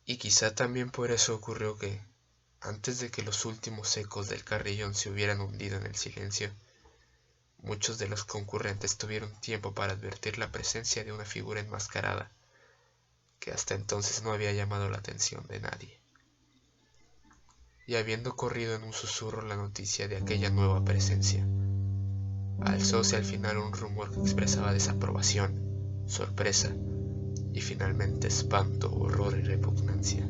Y quizá también por eso ocurrió que, antes de que los últimos ecos del carrillón se hubieran hundido en el silencio, muchos de los concurrentes tuvieron tiempo para advertir la presencia de una figura enmascarada que hasta entonces no había llamado la atención de nadie. Y habiendo corrido en un susurro la noticia de aquella nueva presencia, alzóse al final un rumor que expresaba desaprobación, sorpresa y finalmente espanto, horror y repugnancia.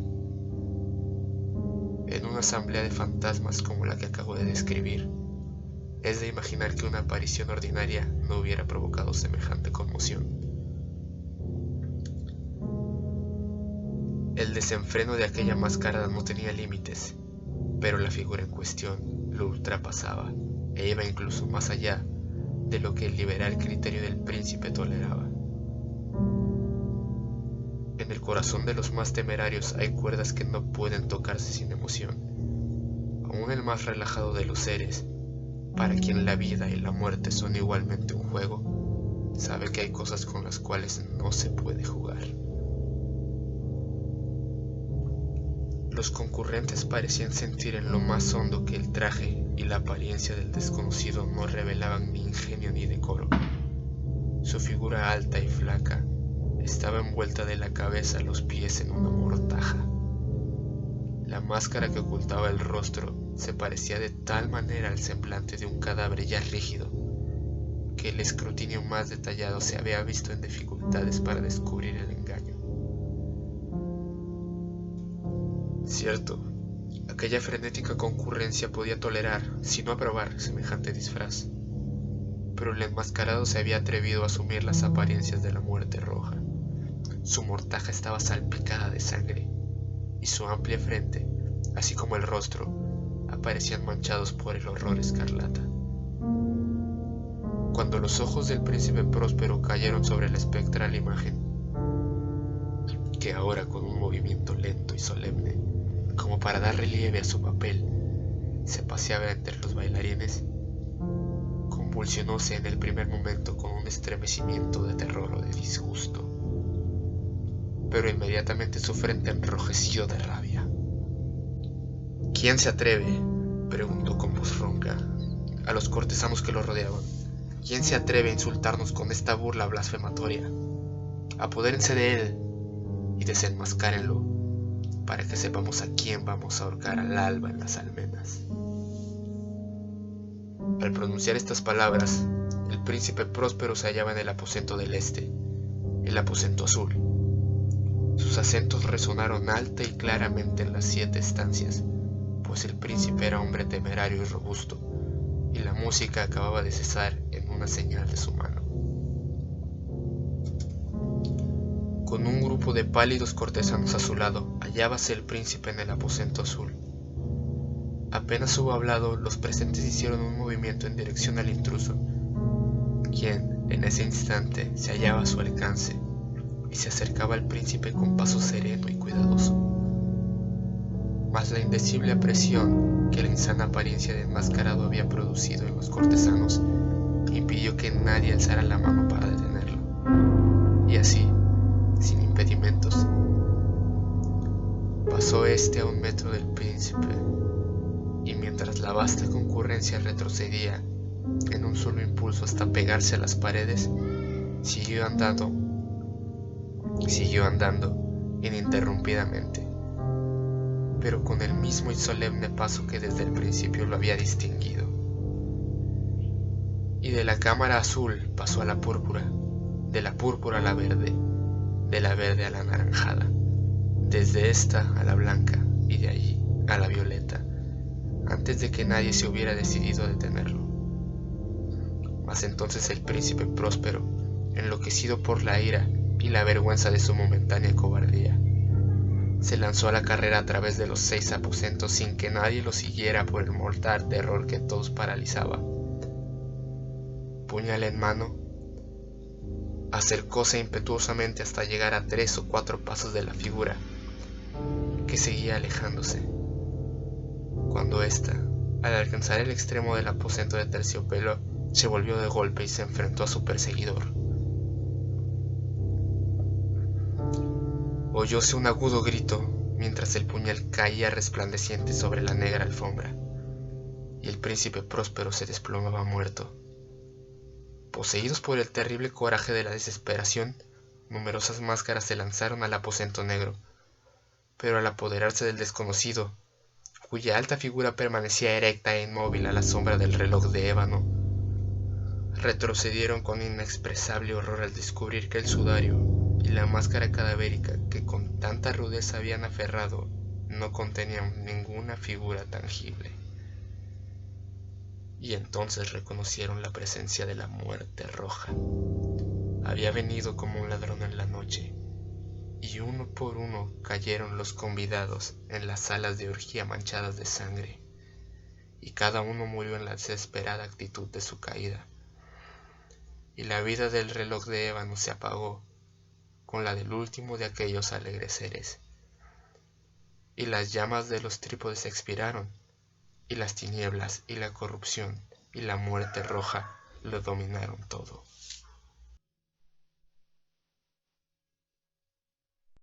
En una asamblea de fantasmas como la que acabo de describir, es de imaginar que una aparición ordinaria no hubiera provocado semejante conmoción. El desenfreno de aquella mascarada no tenía límites, pero la figura en cuestión lo ultrapasaba e iba incluso más allá de lo que el liberal criterio del príncipe toleraba. En el corazón de los más temerarios hay cuerdas que no pueden tocarse sin emoción. Aún el más relajado de los seres, para quien la vida y la muerte son igualmente un juego, sabe que hay cosas con las cuales no se puede jugar. Los concurrentes parecían sentir en lo más hondo que el traje y la apariencia del desconocido no revelaban ni ingenio ni decoro. Su figura alta y flaca estaba envuelta de la cabeza a los pies en una mortaja. La máscara que ocultaba el rostro se parecía de tal manera al semblante de un cadáver ya rígido, que el escrutinio más detallado se había visto en dificultades para descubrir el engaño. Cierto, aquella frenética concurrencia podía tolerar, si no aprobar, semejante disfraz, pero el enmascarado se había atrevido a asumir las apariencias de la muerte roja. Su mortaja estaba salpicada de sangre, y su amplia frente, así como el rostro, aparecían manchados por el horror escarlata. Cuando los ojos del príncipe Próspero cayeron sobre la espectral imagen, que ahora con un movimiento lento y solemne, como para dar relieve a su papel, se paseaba entre los bailarines, convulsionóse en el primer momento con un estremecimiento de terror o de disgusto, pero inmediatamente su frente enrojeció de rabia. ¿Quién se atreve?, preguntó con voz ronca a los cortesanos que lo rodeaban. ¿Quién se atreve a insultarnos con esta burla blasfematoria? Apodérense de él y desenmascárenlo, para que sepamos a quién vamos a ahorcar al alba en las almenas. Al pronunciar estas palabras, el príncipe Próspero se hallaba en el aposento del este, el aposento azul. Sus acentos resonaron alta y claramente en las 7 estancias, pues el príncipe era hombre temerario y robusto, y la música acababa de cesar en una señal de su mano. Con un grupo de pálidos cortesanos a su lado, hallábase el príncipe en el aposento azul. Apenas hubo hablado, los presentes hicieron un movimiento en dirección al intruso, quien, en ese instante, se hallaba a su alcance, y se acercaba al príncipe con paso sereno y cuidadoso. Mas la indecible presión que la insana apariencia de enmascarado había producido en los cortesanos impidió que nadie alzara la mano para detenerlo, y así, sin impedimentos, pasó éste a 1 metro del príncipe, y mientras la vasta concurrencia retrocedía en un solo impulso hasta pegarse a las paredes, siguió andando ininterrumpidamente, pero con el mismo y solemne paso que desde el principio lo había distinguido. Y de la cámara azul pasó a la púrpura, de la púrpura a la verde, de la verde a la anaranjada, desde esta a la blanca y de allí a la violeta, antes de que nadie se hubiera decidido a detenerlo. Mas entonces el príncipe Próspero, enloquecido por la ira y la vergüenza de su momentánea cobardía, se lanzó a la carrera a través de los 6 aposentos sin que nadie lo siguiera por el mortal terror que a todos paralizaba. Puñal en mano, acercóse impetuosamente hasta llegar a 3 o 4 pasos de la figura, que seguía alejándose, cuando ésta, al alcanzar el extremo del aposento de terciopelo, se volvió de golpe y se enfrentó a su perseguidor. Oyóse un agudo grito, mientras el puñal caía resplandeciente sobre la negra alfombra, y el príncipe Próspero se desplomaba muerto. Poseídos por el terrible coraje de la desesperación, numerosas máscaras se lanzaron al aposento negro, pero al apoderarse del desconocido, cuya alta figura permanecía erecta e inmóvil a la sombra del reloj de ébano, retrocedieron con inexpresable horror al descubrir que el sudario y la máscara cadavérica que con tanta rudeza habían aferrado no contenían ninguna figura tangible. Y entonces reconocieron la presencia de la muerte roja. Había venido como un ladrón en la noche, y uno por uno cayeron los convidados en las salas de orgía manchadas de sangre, y cada uno murió en la desesperada actitud de su caída. Y la vida del reloj de ébano se apagó con la del último de aquellos alegres seres, y las llamas de los trípodes expiraron, y las tinieblas y la corrupción y la muerte roja lo dominaron todo.